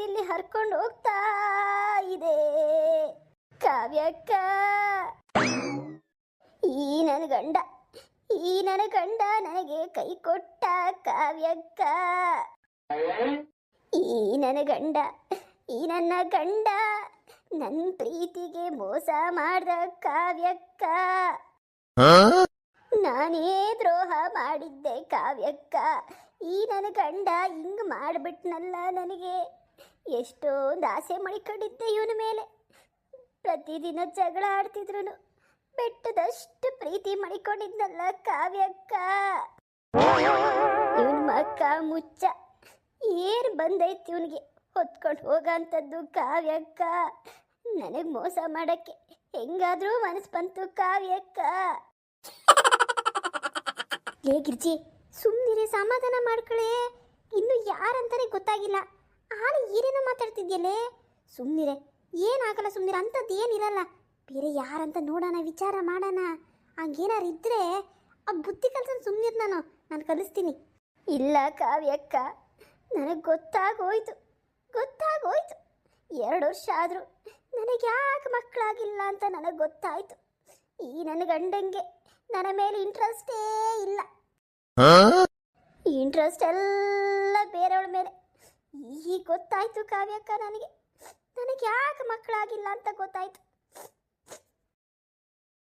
ಕಣ್ಣೀರಲ್ಲಿ ಹರ್ಕೊಂಡು ಹೋಗ್ತಾ ಇದೆ ಕಾವ್ಯಕ್ಕ. ಈ ನನ್ನ ಗಂಡ ನನಗೆ ಕೈ ಕೊಟ್ಟ ಕಾವ್ಯಕ್ಕ. ಈ ನನ್ನ ಗಂಡ ನನ್ನ ಪ್ರೀತಿಗೆ ಮೋಸ ಮಾಡ್ದ ಕಾವ್ಯಕ್ಕ. ನಾನೇ ದ್ರೋಹ ಮಾಡಿದ್ದೆ ಕಾವ್ಯಕ್ಕ. ಈ ನನ್ನ ಗಂಡ ಹಿಂಗ್ ಮಾಡ್ಬಿಟ್ನಲ್ಲ. ನನಗೆ ಎಷ್ಟೊಂದು ಆಸೆ ಮಡಿಕೊಂಡಿದ್ದೆ ಇವನ ಮೇಲೆ. ಪ್ರತಿದಿನ ಜಗಳ ಆಡ್ತಿದ್ರು ಬೆಟ್ಟದಷ್ಟು ಪ್ರೀತಿ ಮಡಿಕೊಂಡಿದ್ನಲ್ಲ ಕಾವ್ಯಕ್ಕ. ಇವನ್ ಮಕ್ಕ ಮುಚ್ಚ ಏನ್ ಬಂದೈತಿ ಇವನಿಗೆ ಹೊತ್ಕೊಂಡು ಹೋಗಂಥದ್ದು ಕಾವ್ಯಕ್ಕ. ನನಗೆ ಮೋಸ ಮಾಡಕ್ಕೆ ಹೆಂಗಾದ್ರೂ ಮನಸ್ಸು ಬಂತು ಕಾವ್ಯಕ್ಕ. ಲೇ ಗಿರ್ಜಿ, ಸುಮ್ಮನಿರೆ, ಸಮಾಧಾನ ಮಾಡ್ಕೊಳ್ಳೆ. ಇನ್ನು ಯಾರಂತಾನೆ ಗೊತ್ತಾಗಿಲ್ಲ. ಆಳು ಏನೇನೋ ಮಾತಾಡ್ತಿದ್ಯಲ್ಲೇ. ಸುಮ್ಮನಿರೆ, ಏನಾಗಲ್ಲ, ಸುಮ್ಮನಿರೆ. ಅಂಥದ್ದು ಏನಿರಲ್ಲ. ಬೇರೆ ಯಾರಂತ ನೋಡೋಣ, ವಿಚಾರ ಮಾಡೋಣ. ಹಂಗೇನಾರು ಇದ್ರೆ ಆ ಬುದ್ಧಿ ಕಲ್ಸನ್ ಸುಮ್ಮನಿರ್. ನಾನು ಕಲಿಸ್ತೀನಿ. ಇಲ್ಲ ಕಾವ್ಯಕ್ಕ, ನನಗೆ ಗೊತ್ತಾಗೋಯ್ತು. 2 ವರ್ಷ ಆದರೂ ನನಗೆ ಯಾಕೆ ಮಕ್ಕಳಾಗಿಲ್ಲ ಅಂತ ನನಗೆ ಗೊತ್ತಾಯ್ತು. ಈ ನನ್ನ ಗಂಡಂಗೆ ನನ್ನ ಮೇಲೆ ಇಂಟ್ರೆಸ್ಟೇ ಇಲ್ಲ. ಈ ಇಂಟ್ರೆಸ್ಟ್ ಎಲ್ಲ ಬೇರೆಯವಳ ಮೇಲೆ. ಈಗ ಗೊತ್ತಾಯ್ತು ಕಾವ್ಯಕ್ಕ, ನನಗೆ ಯಾಕೆ ಮಕ್ಕಳಾಗಿಲ್ಲ ಅಂತ ಗೊತ್ತಾಯ್ತು.